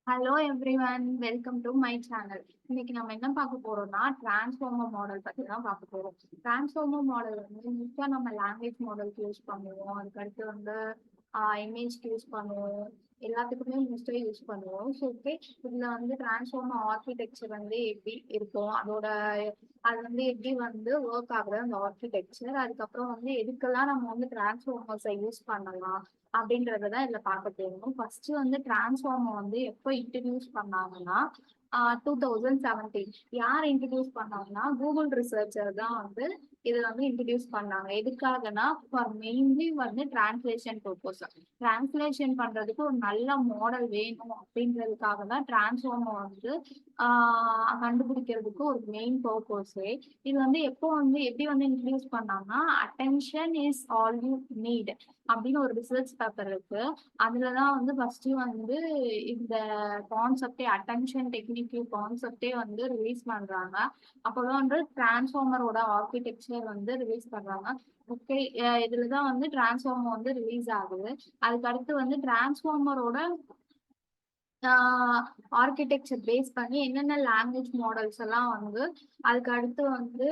Hello everyone, welcome to my channel. இன்னைக்கு நம்ம என்ன பார்க்க போறோம்னா டிரான்ஸ்ஃபார்மர் மாடல் பத்தி தான் பார்க்க போறோம். டிரான்ஸ்ஃபார்மர் மாடல் வந்து முக்கியமா நம்ம லாங்குவேஜ் மாடலுக்கு யூஸ் பண்ணுவோம். அதுக்கடுத்து வந்து இமேஜ்க்கு யூஸ் பண்ணுவோம். எல்லாத்துக்குமே மோஸ்ட்லி யூஸ் பண்ணுவோம். ஸோ ஓகே, இதுல வந்து டிரான்ஸ்ஃபார்மர் ஆர்கிடெக்சர் வந்து எப்படி இருக்கும், அது வந்து எப்படி வந்து ஒர்க் ஆகுது அந்த ஆர்கிடெக்சர், அதுக்கப்புறம் வந்து எதுக்கெல்லாம் நம்ம வந்து டிரான்ஸ்ஃபார்மர்ஸை யூஸ் பண்ணலாம் அப்படின்றதான் இதுல பார்க்க போகணும். ஃபர்ஸ்ட் வந்து டிரான்ஸ்ஃபார்மர் வந்து எப்போ இன்ட்ரடியூஸ் பண்ணாங்கன்னா 2017. யார் இன்ட்ரடியூஸ் பண்ணாங்கன்னா கூகுள் ரிசர்ச்சர் தான் வந்து இது வந்து இன்ட்ரடியூஸ் பண்ணாங்க. எதுக்காகனா ஃபார் மெயின்லி வந்து டிரான்ஸ்லேஷன் பர்பஸ். டிரான்ஸ்லேஷன் பண்றதுக்கு ஒரு நல்ல மாடல் வேணும் அப்படின்றதுக்காக தான் டிரான்ஸ்ஃபார்மர் வந்து கண்டுபிடிக்கிறதுக்கு ஒரு மெயின் பர்பஸே. இது வந்து எப்போ வந்து எப்படி வந்து இன்ட்ரடியூஸ் பண்ணாங்கன்னா attention is all you need அப்படின்னு ஒரு ரிசர்ச் பேப்பர் இருக்கு. அதுலதான் வந்து ஃபர்ஸ்ட் வந்து இந்த கான்செப்டே, அட்டென்ஷன் டெக்னிக்கல் கான்செப்டே வந்து ரிலீஸ் பண்றாங்க. அப்போதான் வந்து டிரான்ஸ்ஃபார்மரோட ஆர்கிடெக்சர் வந்து ரிலீஸ் பண்றாங்க. ஓகே, இதுலதான் வந்து டிரான்ஸ்ஃபார்மர் வந்து ரிலீஸ் ஆகுது. அதுக்கு அடுத்து வந்து டிரான்ஸ்ஃபார்மரோட ஆர்கிடெக்சர் பேஸ் பண்ணி என்னென்ன லாங்குவேஜ் மாடல்ஸ் எல்லாம் வந்து அதுக்கு அடுத்து வந்து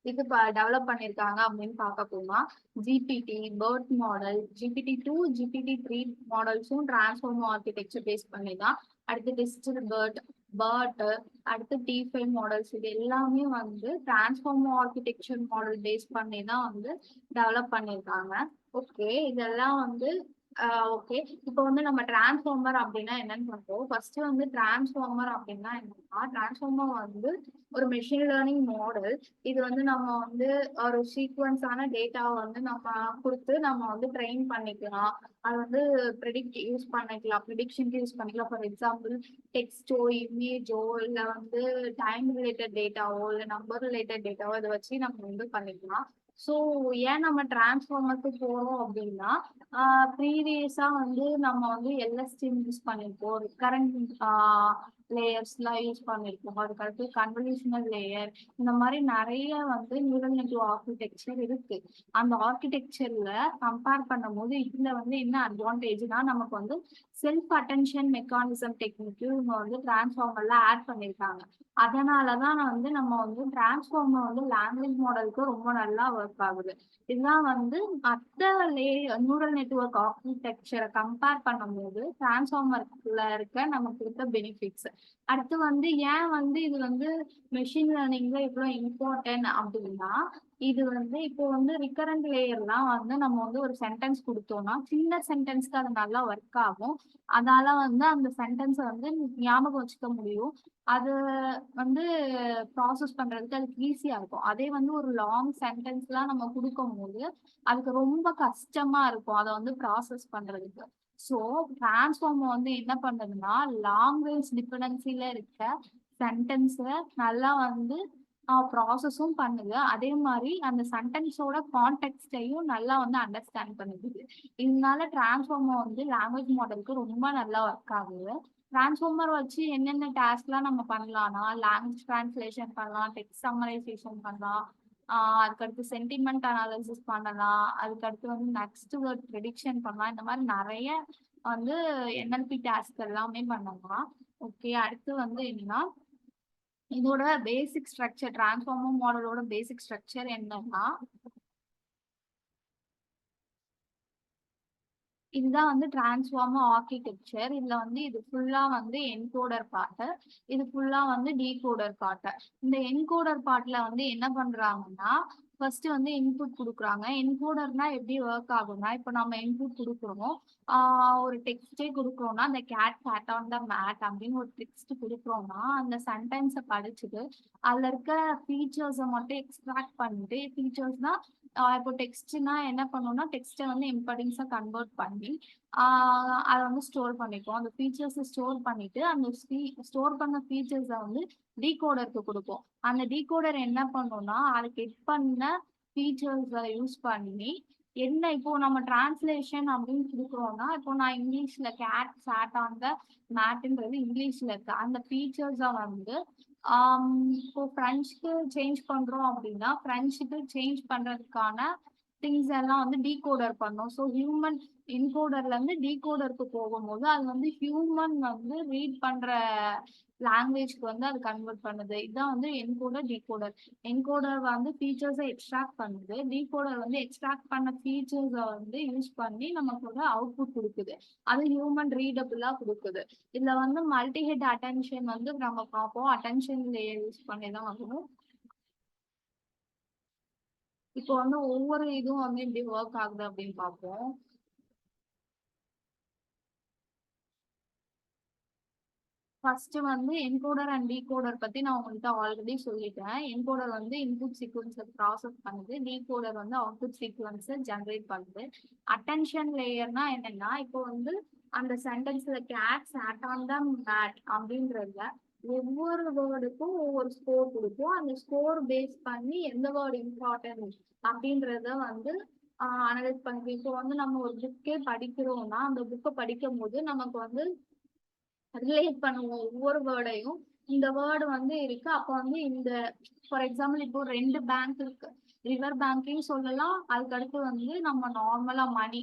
இது டெவலப் பண்ணியிருக்காங்க அப்படின்னு பார்க்க போனா GPT, BERT model, GPT-2, GPT-3 மாடல்ஸும் டிரான்ஸ்ஃபார்மர் ஆர்கிடெக்சர் பேஸ் பண்ணி தான். அடுத்து டிஸ்டில் பர்ட், அடுத்து T5 மாடல்ஸ், இது எல்லாமே வந்து டிரான்ஸ்ஃபார்மர் ஆர்கிடெக்சர் மாடல் பேஸ் பண்ணி தான் வந்து டெவலப் பண்ணியிருக்காங்க. ஓகே, இதெல்லாம் வந்து ஓகே. இப்போ வந்து நம்ம டிரான்ஸ்ஃபார்மர் அப்படின்னா என்னன்னு பார்ப்போம். ஃபர்ஸ்ட் வந்து டிரான்ஸ்ஃபார்மர் அப்படின்னா என்னன்னா, டிரான்ஸ்ஃபார்மர் வந்து ஒரு மெஷின் லேர்னிங் மாடல். இது வந்து நம்ம வந்து ஒரு சீக்வன்ஸான டேட்டாவை வந்து நம்ம கொடுத்து நம்ம வந்து ட்ரெயின் பண்ணிக்கலாம். அது வந்து ப்ரிடிக்ஷனுக்கு யூஸ் பண்ணிக்கலாம். ஃபார் எக்ஸாம்பிள் டெக்ஸ்டோ, இமேஜோ, இல்லை வந்து டைம் ரிலேட்டட் டேட்டாவோ, இல்லை நம்பர் ரிலேட்டட் டேட்டாவோ இதை வச்சு நம்ம வந்து பண்ணிக்கலாம். ஸோ ஏன் நம்ம டிரான்ஸ்ஃபார்மருக்கு போறோம் அப்படின்னா, ப்ரீவியஸா வந்து நம்ம வந்து எல்எஸ்டிஎம் யூஸ் பண்ணியிருப்போம், ரிகரண்ட் லேயர்ஸ்லாம் யூஸ் பண்ணியிருப்போம். அதுக்கடுத்து கன்வல்யூஷனல் லேயர், இந்த மாதிரி நிறைய வந்து நியூரல் நெட்வொர்க் ஆர்கிடெக்சர் இருக்கு. அந்த ஆர்கிடெக்சர்ல கம்பேர் பண்ணும்போது இதுல வந்து என்ன அட்வான்டேஜ்னா, நமக்கு வந்து செல்ஃப் அட்டென்ஷன் மெக்கானிசம் டெக்னிக்கு இவங்க வந்து டிரான்ஸ்ஃபார்மர்ல ஆட் பண்ணியிருக்காங்க. அதனாலதான் வந்து நம்ம வந்து டிரான்ஸ்ஃபார்மர் வந்து லாங்குவேஜ் மாடலுக்கு ரொம்ப நல்லா ஒர்க் ஆகுது. இதுதான் வந்து மற்ற நியூரல் நெட்வொர்க் ஆர்கிடெக்சரை கம்பேர் பண்ணும்போது டிரான்ஸ்ஃபார்மர்ல இருக்க நமக்கு இருக்க பெனிஃபிட்ஸ். அடுத்து வந்து ஏன் வந்து இது வந்து மெஷின் லேர்னிங்ல இவ்வளவு இம்பார்ட்டன்ட் அப்படின்னா, இது வந்து இப்போ வந்து ரிகரண்ட் லேயர்லாம் வந்து நம்ம வந்து ஒரு சென்டென்ஸ் கொடுத்தோம்னா சின்ன சென்டென்ஸ்க்கு அது நல்லா ஒர்க் ஆகும். அதனால வந்து அந்த சென்டென்ஸை வந்து ஞாபகம் வச்சுக்க முடியும். அது வந்து ப்ராசஸ் பண்றதுக்கு அதுக்கு ஈஸியா இருக்கும். அதே வந்து ஒரு லாங் சென்டென்ஸ்லாம் நம்ம கொடுக்கும் போது அதுக்கு ரொம்ப கஷ்டமா இருக்கும் அதை வந்து ப்ராசஸ் பண்றதுக்கு. ஸோ டிரான்ஸ்ஃபார்மர் வந்து என்ன பண்ணுதுன்னா, லாங்குவேஜ் டிபெண்டன்சில இருக்க சென்டென்ஸை நல்லா வந்து ப்ராசஸும் பண்ணுது. அதே மாதிரி அந்த சென்டென்ஸோட கான்டெக்ஸ்டையும் நல்லா வந்து அண்டர்ஸ்டாண்ட் பண்ணுது. இதனால டிரான்ஸ்ஃபார்மர் வந்து லாங்குவேஜ் மாடலுக்கு ரொம்ப நல்லா ஒர்க் ஆகுது. டிரான்ஸ்ஃபார்மர் வச்சு என்னென்ன டாஸ்க்லாம் நம்ம பண்ணலாம்னா, லாங்குவேஜ் டிரான்ஸ்லேஷன் பண்ணலாம், டெக்ஸ்ட் சம்மரைசேஷன் பண்ணலாம், அதுக்கடுத்து சென்டிமெண்ட் அனாலிசிஸ் பண்ணலாம், அதுக்கடுத்து வந்து நெக்ஸ்ட் வேர்ட் ப்ரெடிக்ஷன் பண்ணலாம். இந்த மாதிரி நிறைய வந்து NLP டாஸ்க் எல்லாமே பண்ணலாம். ஓகே, அடுத்து வந்து என்னன்னா, இதோட பேசிக் ஸ்ட்ரக்சர், டிரான்ஸ்ஃபார்மர் மாடலோட பேசிக் ஸ்ட்ரக்சர் என்னன்னா, இதுதான் வந்து டிரான்ஸ்ஃபார்மர் ஆர்கிடெக்சர். இதுல வந்து இது ஃபுல்லா வந்து என்கோடர் பார்ட், இது ஃபுல்லா வந்து டீகோடர் பார்ட். இந்த என்கோடர் பார்ட்ல வந்து என்ன பண்றாங்கன்னா, ஃபர்ஸ்ட் வந்து இன்புட் கொடுக்குறாங்க. என்கோடர்னா எப்படி ஒர்க் ஆகும்னா, இப்போ நம்ம இன்புட் கொடுக்குறோம், ஒரு டெக்ஸ்டே கொடுக்குறோம்னா, அந்த கேட் ஆன் த மேட் அப்படின்னு ஒரு டெக்ஸ்ட் கொடுக்குறோம்னா, அந்த சென்டென்ஸை படிச்சுட்டு அதுல இருக்க ஃபீச்சர்ஸை மட்டும் எக்ஸ்ட்ராக்ட் பண்ணிட்டு, ஃபீச்சர்ஸ்னா இப்போ டெக்ஸ்ட்னா என்ன பண்ணும்னா, டெக்ஸ்ட்டை வந்து எம்படிங்ஸா கன்வெர்ட் பண்ணி அதை வந்து ஸ்டோர் பண்ணிப்போம். அந்த ஃபீச்சர்ஸை ஸ்டோர் பண்ணிட்டு அந்த ஸ்டோர் பண்ண ஃபீச்சர்ஸை வந்து டீகோடருக்கு கொடுப்போம். அந்த டீகோடர் என்ன பண்ணும்னா, அதை கெட் பண்ண ஃபீச்சர்ஸை யூஸ் பண்ணி என்ன இப்போ நம்ம டிரான்ஸ்லேஷன் அப்படின்னு கொடுக்குறோம்னா, இப்போ நான் இங்கிலீஷ்ல கேட் சாட் ஆன் த மேட்ன்றது இங்கிலீஷ்ல இருக்கு. அந்த ஃபீச்சர்ஸை வந்து இப்போ ஃப்ரெஞ்சுக்கு சேஞ்ச் பண்றோம் அப்படின்னா, ஃப்ரெஞ்சுக்கு சேஞ்ச் பண்றதுக்கான திங்ஸ் எல்லாம் வந்து டீகோடர் பண்ணும். ஸோ ஹியூமன் என்கோடர்ல இருந்து டீகோடருக்கு போகும்போது அது வந்து ஹியூமன் வந்து ரீட் பண்ற லாங்குவேஜ்க்கு வந்து அது கன்வெர்ட் பண்ணுது. இதுதான் வந்து என்கோடர் டீகோடர். என்கோடர் வந்து ஃபீச்சர்ஸை எக்ஸ்ட்ராக்ட் பண்ணுது, டீகோடர் வந்து எக்ஸ்ட்ராக்ட் பண்ண ஃபீச்சர்ஸை வந்து யூஸ் பண்ணி நமக்கு வந்து அவுட்புட் கொடுக்குது. அது ஹியூமன் ரீடபிளா கொடுக்குது. இதுல வந்து மல்டி ஹெட் அட்டென்ஷன் வந்து நம்ம பார்ப்போம். அட்டென்ஷன் லேயர் யூஸ் பண்ணி தான் வரும். இப்போ வந்து ஒவ்வொரு இதுவும் வந்து எப்படி ஒர்க் ஆகுது அப்படின்னு பார்ப்போம். ஃபர்ஸ்ட் வந்து என்கோடர் அண்ட் டீகோடர் பத்தி நான் உங்கள்கிட்ட ஆல்ரெடி சொல்லிட்டேன். என்கோடர் வந்து இன்புட் சீக்வன்ஸை ப்ராசஸ் பண்ணுது, டீகோடர் வந்து அவுட்புட் சீக்வன்ஸை ஜென்ரேட் பண்ணுது. அட்டென்ஷன் லேயர்னா என்னன்னா, இப்போ வந்து அந்த சென்டென்ஸ்ல cat sat on the mat அப்படின்றதுல ஒவ்வொரு வேர்டுக்கும் ஒவ்வொரு ஸ்கோர் கொடுக்கும். அந்த ஸ்கோர் பேஸ் பண்ணி எந்த வேர்டு இம்பார்ட்டன்ட் அப்படின்றத வந்து அனலைஸ் பண்ணுது. இப்போ வந்து நம்ம ஒரு புக்கே படிக்கிறோம்னா அந்த புக்கை படிக்கும் போது நமக்கு வந்து ரிலேட் பண்ணுவோம் ஒவ்வொரு வேர்டையும். இந்த வேர்டு வந்து இருக்கு, அப்போ வந்து இந்த ஃபார் எக்ஸாம்பிள் இப்போ 2 பேங்க் இருக்கு, ரிவர் பேங்கையும் சொல்லலாம், அதுக்கு அடுத்து வந்து நம்ம நார்மலா மணி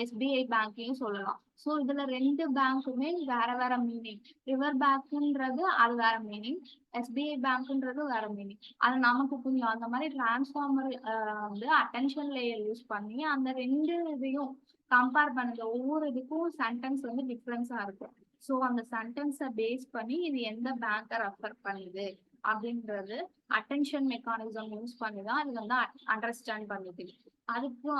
எஸ்பிஐ பேங்கையும் சொல்லலாம். ஸோ இதுல 2 பேங்க்குமே வேற வேற மீனிங். ரிவர் பேங்க்ன்றது அது வேற மீனிங், எஸ்பிஐ பேங்க்ன்றது வேற மீனிங். அது நமக்கு புரியும். அந்த மாதிரி டிரான்ஸ்ஃபார்மர் வந்து அட்டென்ஷன் லேயர் யூஸ் பண்ணி அந்த 2 இதையும் கம்பேர் பண்ணுது. ஒவ்வொரு இதுக்கும் சென்டென்ஸ் வந்து டிஃப்ரென்ஸா இருக்கு. ஸோ அந்த சென்டென்ஸை பேஸ் பண்ணி இது எந்த பேங்கை ரெஃபர் பண்ணுது அப்படின்றது அட்டென்ஷன் மெக்கானிசம் யூஸ் பண்ணி தான் இது வந்து அண்டர்ஸ்டாண்ட் பண்ணுது.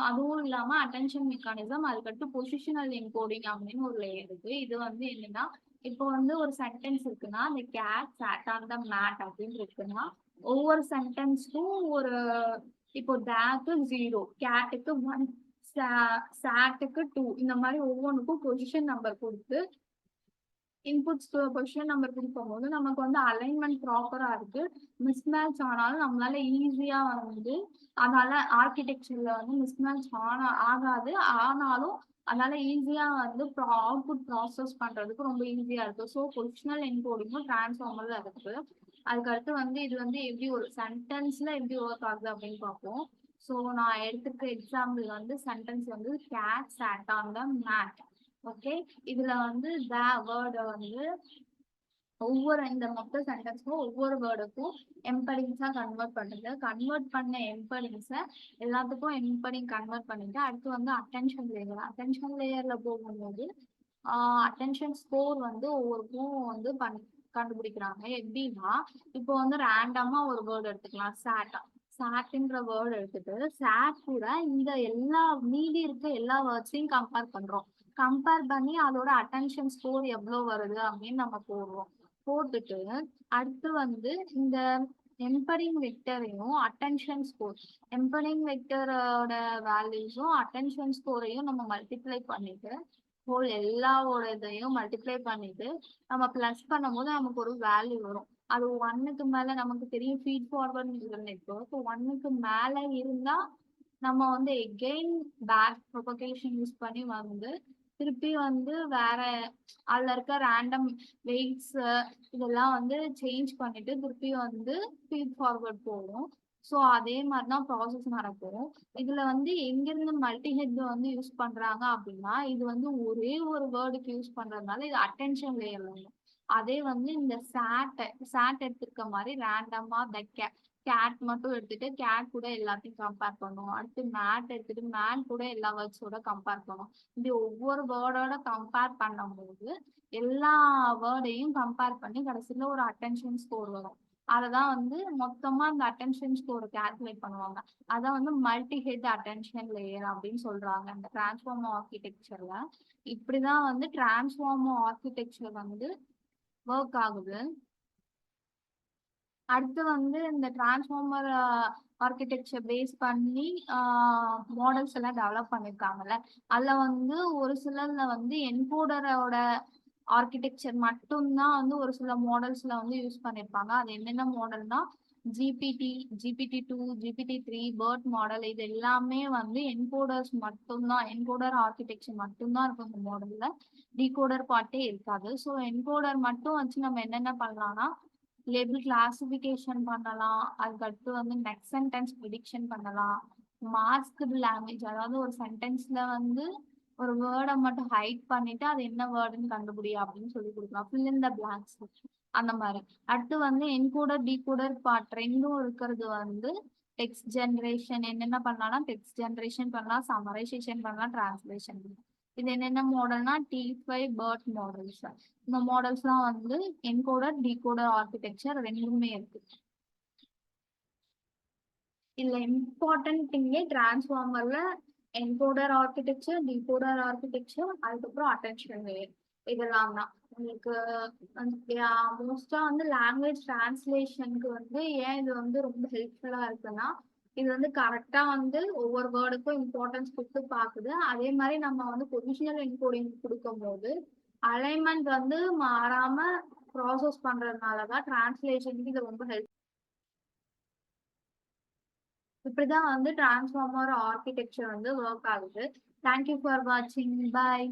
அதுவும் இல்லாம அட்டென்ஷன் மெக்கானிசம் அதுக்கடுத்து பொசிஷனல் என்கோடிங் அப்படின்னு ஒரு லேயர் இருக்கு. இது வந்து என்னன்னா, இப்போ வந்து ஒரு சென்டென்ஸ் இருக்குன்னா அந்த cat sat on the mat அப்படின்னு இருக்குன்னா ஒவ்வொரு சென்டென்ஸ்க்கும் ஒரு இப்போ டேக்கு 0, கேட்டுக்கு 1, சாட்டுக்கு 2, இந்த மாதிரி ஒவ்வொன்றுக்கும் பொசிஷன் நம்பர் கொடுத்து இன்புட்ஸ் பொசிஷன் நம்பர் கொடுக்கும் போது நமக்கு வந்து அலைன்மெண்ட் ப்ராப்பரா இருக்கு. மிஸ்மேட்ச் ஆனாலும் நம்மளால ஈஸியா வந்து அதனால ஆர்கிடெக்சர்ல வந்து மிஸ்மேட்ச் ஆகாது. ஆனாலும் அதனால ஈஸியா வந்து அவுட்புட் ப்ராசஸ் பண்றதுக்கு ரொம்ப ஈஸியா இருக்கு. ஸோ பொசிஷனல் என்கோடிங்கும் டிரான்ஸ்ஃபார்மர்ல இருக்கு. அதுக்கடுத்து வந்து இது வந்து எப்படி ஒரு சென்டென்ஸ்ல எப்படி ஒர்க் ஆகுது அப்படின்னு பார்ப்போம். ஸோ நான் எடுத்துக்க எக்ஸாம்பிள் வந்து சென்டென்ஸ் வந்து cat sat on the mat. Okay, இதுல வந்து த வேர்டை வந்து ஒவ்வொரு இந்த மொத்த சென்டென்ஸ்க்கும் ஒவ்வொரு வேர்டுக்கும் எம்படிங்ஸா கன்வெர்ட் பண்ணுது. கன்வெர்ட் பண்ண எம்படிங்ஸை எல்லாத்துக்கும் எம்படிங் கன்வெர்ட் பண்ணிட்டு அடுத்து வந்து அட்டென்ஷன் லேயர்ல போகும்போது அட்டென்ஷன் ஸ்கோர் வந்து ஒவ்வொருக்கும் வந்து கண்டுபிடிக்கிறாங்க. எப்படின்னா இப்போ வந்து ரேண்டமா ஒரு வேர்டு எடுத்துக்கலாம், சாட்ன்ற வேர்டு எடுத்துட்டு சாட் கூட இந்த எல்லா மீதி இருக்க எல்லா வேர்ட்ஸையும் கம்பேர் பண்றோம். கம்பேர் பண்ணி அதோட அட்டென்ஷன் ஸ்கோர் எவ்வளவு வருது அப்படின்னு நம்ம போட்டுட்டு அடுத்து வந்து இந்த எம்படிங் வெக்டரையும் அட்டென்ஷன் ஸ்கோர், எம்படிங் வெக்டரோட வேல்யூஸும் அட்டென்ஷன் ஸ்கோரையும் நம்ம மல்டிப்ளை பண்ணிட்டு ஹோல் எல்லாவோட இதையும் மல்டிப்ளை பண்ணிட்டு நம்ம பிளஸ் பண்ணும்போது நமக்கு ஒரு வேல்யூ வரும். அது 1க்கு மேல நமக்கு தெரியும் ஃபீட் ஃபார்வர்ட் நெட்வொர்க் 1க்கு மேல இருந்தா நம்ம வந்து எகெயின் பேக் ப்ரொபகேஷன் யூஸ் பண்ணி வந்து திருப்பி வந்து வேற அதுல இருக்க ரேண்டம் வெயிட்ஸ் இதெல்லாம் வந்து சேஞ்ச் பண்ணிட்டு திருப்பி வந்து ஃபீட் ஃபார்வர்ட் போகும். ஸோ அதே மாதிரிதான் ப்ராசஸ் நடக்கும். இதுல வந்து எங்கிருந்து மல்டி ஹெட் வந்து யூஸ் பண்றாங்க அப்படின்னா இது வந்து ஒரே ஒரு வேர்டுக்கு யூஸ் பண்றதுனால இது அட்டென்ஷன் லேயர் வரும். அதே வந்து இந்த சாட் எடுத்துருக்க மாதிரி ரேண்டமா கேட் மட்டும் எடுத்துட்டு கேட் கூட எல்லாத்தையும் கம்பேர் பண்ணுவோம். அடுத்து மேட் எடுத்துட்டு மேட் கூட எல்லா வேர்ட்ஸோட கம்பேர் பண்ணுவோம். இப்படி ஒவ்வொரு வேர்டோட கம்பேர் பண்ணும்போது எல்லா வேர்டையும் கம்பேர் பண்ணி கடைசியில ஒரு அட்டென்ஷன் ஸ்கோர் வரும். அததான் வந்து மொத்தமா இந்த அட்டென்ஷன் ஸ்கோர் கால்குலேட் பண்ணுவாங்க. அதான் வந்து மல்டி ஹெட் அட்டென்ஷன் லேயர் அப்படின்னு சொல்றாங்க இந்த டிரான்ஸ்ஃபார்மர் ஆர்கிடெக்சர்ல. இப்படிதான் வந்து டிரான்ஸ்ஃபார்மர் ஆர்கிடெக்சர் வந்து ஒர்க் ஆகுது. அடுத்து வந்து இந்த டிரான்ஸ்ஃபார்மர் ஆர்கிடெக்சர் பேஸ் பண்ணி மாடல்ஸ் எல்லாம் டெவலப் பண்ணிருக்காங்கல்ல, அதுல வந்து ஒரு சிலர்ல வந்து என்கோடரோட ஆர்கிடெக்சர் மட்டும்தான் வந்து ஒரு சில மாடல்ஸ்ல வந்து யூஸ் பண்ணிருப்பாங்க. அது என்னென்ன மாடல்னா GPT-2, GPT-3, BERT மாடல், இது எல்லாமே வந்து என்கோடர்ஸ் மட்டும்தான், என்கோடர் ஆர்கிடெக்சர் மட்டும்தான் இருக்கும் இந்த மாடல்ல. டிகோடர் பார்ட்டே இருக்காது. ஸோ என்கோடர் மட்டும் வச்சு நம்ம என்னென்ன பண்ணலாம்னா லேபிள் கிளாசிபிகேஷன் பண்ணலாம், அதுக்கடுத்து வந்து நெக்ஸ்ட் சென்டென்ஸ் ப்ரிடிக்ஷன் பண்ணலாம், மாஸ்க்டு லாங்குவேஜ், அதாவது ஒரு சென்டென்ஸ்ல வந்து ஒரு வேர்ட மட்டும் ஹைட் பண்ணிட்டு அது என்ன வேர்டுன்னு கண்டுபிடி அப்படின்னு சொல்லி கொடுக்கலாம். ஃபில் இன் த பிளாங்க்ஸ் அந்த மாதிரி. அடுத்து வந்து என்கோடர் டீகோடர் பார்ட் ரெண்டும் இருக்கிறது வந்து டெக்ஸ்ட் ஜென்ரேஷன். என்னென்ன பண்ணலாம்னா டெக்ஸ்ட் ஜென்ரேஷன் பண்ணலாம், சம்மரைசேஷன் பண்ணலாம், டிரான்ஸ்லேஷன் பண்ணலாம். இது என்னென்ன மாடல்னா T5 BERT மாடல்ஸ். இந்த மாடல்ஸ்லாம் வந்து என்கோடர் டீகோடர் ஆர்கிடெக்சர் ரெண்டுமே இருக்கு. இதுல இம்பார்ட்டன்ட் திங்கே டிரான்ஸ்ஃபார்மர்ல என்கோடர் ஆர்கிடெக்சர், டிகோடர் ஆர்கிடெக்சர், அதுக்கப்புறம் அட்டென்ஷன் லேயர், இதெல்லாம் தான் உங்களுக்கு. மோஸ்டா வந்து லாங்குவேஜ் டிரான்ஸ்லேஷனுக்கு வந்து ஏன் இது வந்து ரொம்ப ஹெல்ப்ஃபுல்லா இருக்குன்னா, இது வந்து கரெக்டா வந்து ஒவ்வொரு வேர்டுக்கும் இம்பார்ட்டன்ஸ் கொடுத்து பாக்குது. அதே மாதிரி நம்ம வந்து பொசிஷனல் என்கோடிங் கொடுக்கும் போது அலைன்மெண்ட் வந்து மாறாம ப்ராசஸ் பண்றதுனாலதான் டிரான்ஸ்லேஷனுக்கு இது ரொம்ப ஹெல்ப். இப்படிதான் வந்து டிரான்ஸ்ஃபார்மர் ஆர்கிடெக்சர் வந்து ஒர்க் ஆகுது. தேங்க்யூ ஃபார் வாட்சிங். பாய்.